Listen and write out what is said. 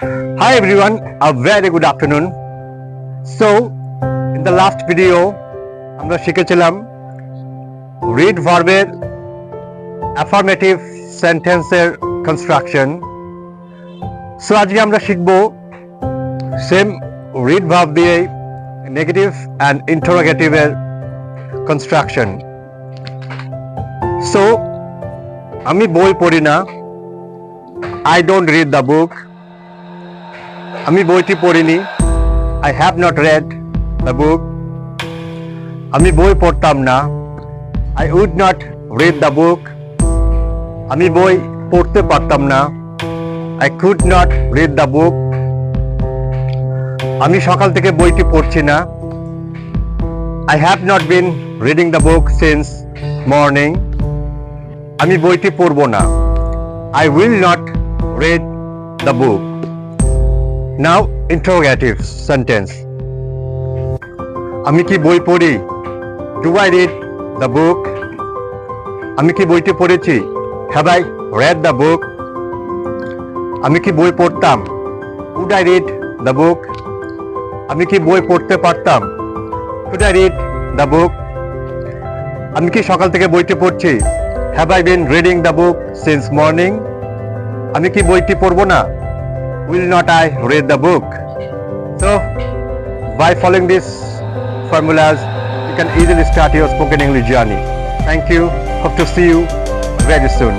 Hi everyone, a very good afternoon. So, in the last video, আমরা শিখেছিলাম read verb-এর affirmative sentence-এর construction. So, আজকে আমরা শিখব same read verb দিয়ে negative and interrogative-এর construction. So, আমি বই পড়ি না, I don't read the book. আমি বইটি পড়িনি, I have not read the book. আমি বই পড়তাম না, I would not read the book. আমি বই পড়তে পারতাম না, I could not read the book. আমি সকাল থেকে বইটি পড়ছি না, I have not been reading the book since morning. আমি বইটি পড়ব না, I will not read the book. Now interrogative sentence. আমি কি বই পড়ি? Do I read the book? আমি কি বইটি পড়েছি? Have I read the book? আমি কি বই পড়তাম? Would I read the book? আমি কি বই পড়তে পারতাম? Could I read the book? আমি কি সকাল থেকে বইটি পড়ছি? Have I been reading the book since morning? আমি কি বইটি পড়ব না? Will not I read the book? So, by following these formulas, you can easily start your spoken English journey. Thank you. Hope to see you very soon.